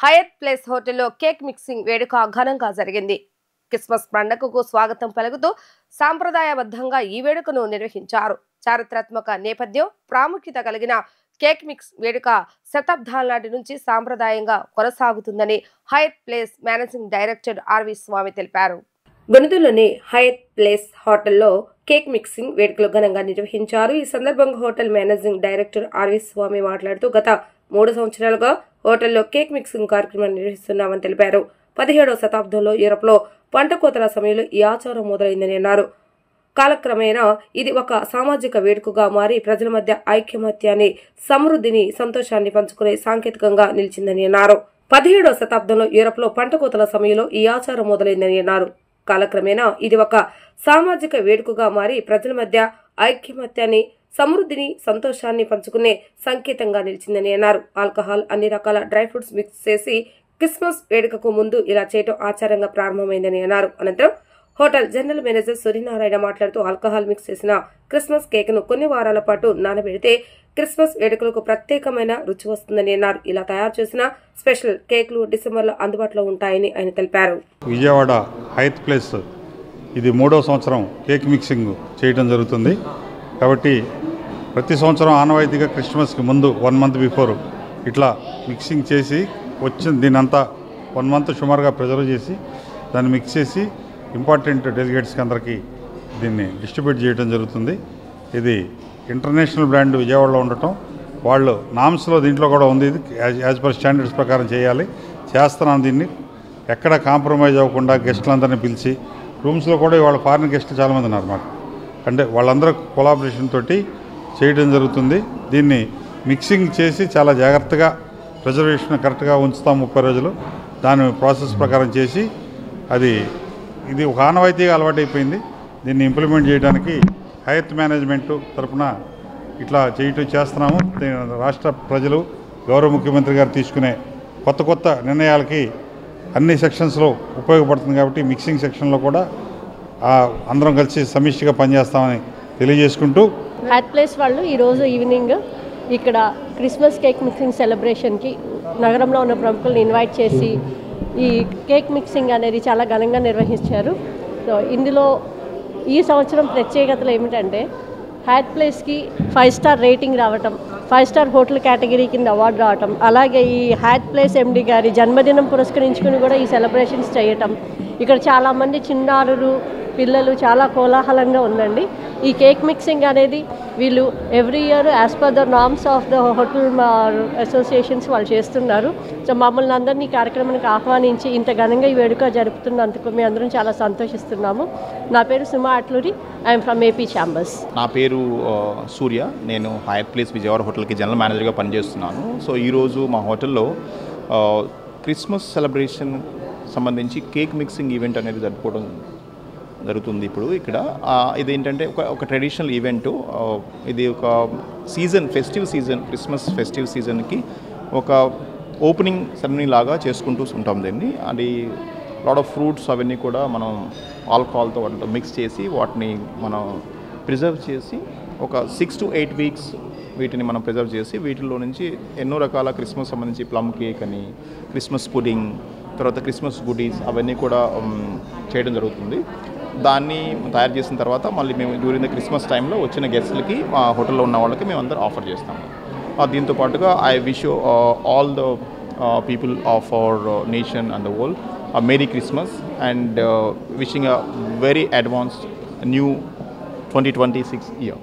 Hayath place హోటల్లో cake mixing వేడుక ఘనంగా జరిగింది. క్రిస్మస్ పండుగకు స్వాగతం పలుకుతూ సాంప్రదాయబద్ధంగా ఈ వేడుకను నిర్వహించారు. చారిత్రాత్మక నేపథ్యం, ప్రాముఖ్యత కలిగిన కేక్ మిక్స్ వేడుక శతాబ్దాల నాటి నుంచి సాంప్రదాయంగా కొనసాగుతుందని Hyatt place managing director RV Swamy తెలిపారు. గుంటూరులోని హయత్ ప్లేస్ హోటల్లో కేక్ మిక్సింగ్ వేడుకలు ఘనంగా నిర్వహించారు. ఈ సందర్భంగా hotel managing director RV Swamy మాట్లాడుతూ గత 3 సంవత్సరాలుగా హోటల్లో కేక్ మిక్సింగ్ కార్యక్రమాన్ని నిర్వహిస్తున్నామని తెలిపారు. 17వ శతాబ్దంలో యూరప్లో పంట కోతల సమయంలో ఈ ఆచారం మొదలైందని అన్నారు. కాలక్రమేణా ఇది ఒక సామాజిక వేడుకగా మారి ప్రజల మధ్య ఐక్యమత్యాన్ని, సమృద్ధిని, సంతోషాన్ని పంచుకునే సాంకేతికంగా నిలిచిందని అన్నారు. 17వ శతాబ్దంలో యూరప్లో పంట కోతల సమయంలో ఈ ఆచారం మొదలైందని అన్నారు. కాలక్రమేణా ఇది ఒక సామాజిక వేడుకగా మారి ప్రజల మధ్య ఐక్యమత్యాన్ని, సమృద్ధిని, సంతోషాన్ని పంచుకునే సంకేతంగా నిలిచిందని అన్నారు. ఆల్కహాల్, అన్ని రకాల డ్రై ఫ్రూట్స్ మిక్స్ చేసి క్రిస్మస్ వేడుకకు ముందు ఇలా చేయటం ఆచారంగా ప్రారంభమైందని అన్నారు. అనంతరం హోటల్ జనరల్ మేనేజర్ సూర్యనారాయణ మాట్లాడుతూ ఆల్కహాల్ మిక్స్ చేసిన క్రిస్మస్ కేక్ ను కొన్ని వారాల పాటు నానబెడితే క్రిస్మస్ వేడుకలకు ప్రత్యేకమైన రుచి వస్తుందని అన్నారు. ఇలా తయారు చేసిన స్పెషల్ కేక్లు డిసెంబర్లో అందుబాటులో ఉంటాయని ఆయన తెలిపారు. విజయవాడ హయత్ ప్లేస్ ఇది 3వ సంవత్సరం కేక్ మిక్సింగ్ చేయడం జరుగుతుంది. కాబట్టి ప్రతి సంవత్సరం ఆనవాయితీగా క్రిస్మస్కి ముందు 1 మంత్ బిఫోర్ ఇట్లా మిక్సింగ్ చేసి వచ్చిన దీనంతా 1 మంత్ సుమారుగా ప్రిజర్వ్ చేసి దాన్ని మిక్స్ చేసి ఇంపార్టెంట్ డెలిగేట్స్కి అందరికీ దీన్ని డిస్ట్రిబ్యూట్ చేయడం జరుగుతుంది. ఇది ఇంటర్నేషనల్ బ్రాండ్ విజయవాడలో ఉండటం, వాళ్ళు నామ్స్లో దీంట్లో కూడా ఉంది. ఇది యాజ్ పర్ స్టాండర్డ్స్ ప్రకారం చేయాలి. చేస్తున్నాను దీన్ని ఎక్కడ కాంప్రమైజ్ అవ్వకుండా గెస్టులందరినీ పిలిచి రూమ్స్లో కూడా ఇవాళ ఫారిన్ గెస్టులు చాలామంది ఉన్నారు మాకు. అంటే వాళ్ళందరూ కొలాబరేషన్ తోటి చేయడం జరుగుతుంది. దీన్ని మిక్సింగ్ చేసి చాలా జాగ్రత్తగా ప్రిజర్వేషన్ కరెక్ట్గా ఉంచుతాం 30 రోజులు. దాని ప్రాసెస్ ప్రకారం చేసి ఇది ఒక ఆనవాయితీగా అలవాటైపోయింది. దీన్ని ఇంప్లిమెంట్ చేయడానికి హయత్ మేనేజ్మెంట్ తరఫున ఇట్లా చేస్తున్నాము. రాష్ట్ర ప్రజలు, గౌరవ ముఖ్యమంత్రి గారు తీసుకునే కొత్త నిర్ణయాలకి అన్ని సెక్షన్స్లో ఉపయోగపడుతుంది. కాబట్టి మిక్సింగ్ సెక్షన్లో కూడా అందరం కలిసి సమిష్టిగా పనిచేస్తామని తెలియజేసుకుంటూ హయత్ ప్లేస్ వాళ్ళు ఈరోజు ఈవినింగ్ ఇక్కడ క్రిస్మస్ కేక్ మిక్సింగ్ సెలబ్రేషన్కి నగరంలో ఉన్న ప్రముఖులను ఇన్వైట్ చేసి ఈ కేక్ మిక్సింగ్ అనేది చాలా ఘనంగా నిర్వహించారు. సో ఇందులో ఈ సంవత్సరం ప్రత్యేకతలు ఏమిటంటే హయత్ ప్లేస్కి 5 స్టార్ రేటింగ్ రావటం, 5 స్టార్ హోటల్ కేటగిరీ కింద అవార్డు రావటం, అలాగే ఈ హయత్ ప్లేస్ ఎండి గారి జన్మదినం పురస్కరించుకుని కూడా ఈ సెలబ్రేషన్స్ చేయటం. ఇక్కడ చాలామంది చిన్నారులు, పిల్లలు చాలా కోలాహలంగా ఉందండి. ఈ కేక్ మిక్సింగ్ అనేది వీళ్ళు every year as per the norms of the hotel associations వాళ్ళు చేస్తున్నారు. సో మమ్మల్ని అందరినీ ఈ కార్యక్రమానికి ఆహ్వానించి ఇంత ఘనంగా ఈ వేడుక జరుపుతున్నందుకు మేము అందరం చాలా సంతోషిస్తున్నాము. నా పేరు Suma Atluri, I'm from AP chambers. నా పేరు సూర్య, నేను హయత్ ప్లేస్ విజయవాడ హోటల్కి జనరల్ మేనేజర్గా పనిచేస్తున్నాను. సో ఈరోజు మా హోటల్లో క్రిస్మస్ సెలబ్రేషన్ సంబంధించి కేక్ మిక్సింగ్ ఈవెంట్ అనేది జరుపుకోవడం జరుగుతుంది. ఇప్పుడు ఇక్కడ ఇదేంటంటే ఒక ట్రెడిషనల్ ఈవెంటు. ఇది ఒక ఫెస్టివ్ సీజన్, క్రిస్మస్ ఫెస్టివ్ సీజన్కి ఒక ఓపెనింగ్ సెరమనీ లాగా చేసుకుంటూ ఉంటాం దీన్ని. అది లాట్ ఆఫ్ ఫ్రూట్స్ అవన్నీ కూడా మనం ఆల్కహాల్తో వాటితో మిక్స్ చేసి వాటిని మనం ప్రిజర్వ్ చేసి ఒక 6 to 8 వీక్స్ వీటిని మనం ప్రిజర్వ్ చేసి వీటిలో నుంచి ఎన్నో రకాల క్రిస్మస్ సంబంధించి ప్లమ్ కేక్ అని, క్రిస్మస్ పుడింగ్, తర్వాత క్రిస్మస్ గుడీస్ అవన్నీ కూడా చేయడం జరుగుతుంది. దాన్ని తయారు చేసిన తర్వాత మళ్ళీ మేము డ్యూరింగ్ ద క్రిస్మస్ టైంలో వచ్చిన గెస్ట్లకి మా హోటల్లో ఉన్న వాళ్ళకి మేము అందరూ ఆఫర్ చేస్తాము. దీంతో పాటుగా I wish all the people of our nation and the world merry Christmas and wishing a very advanced new 2026 year.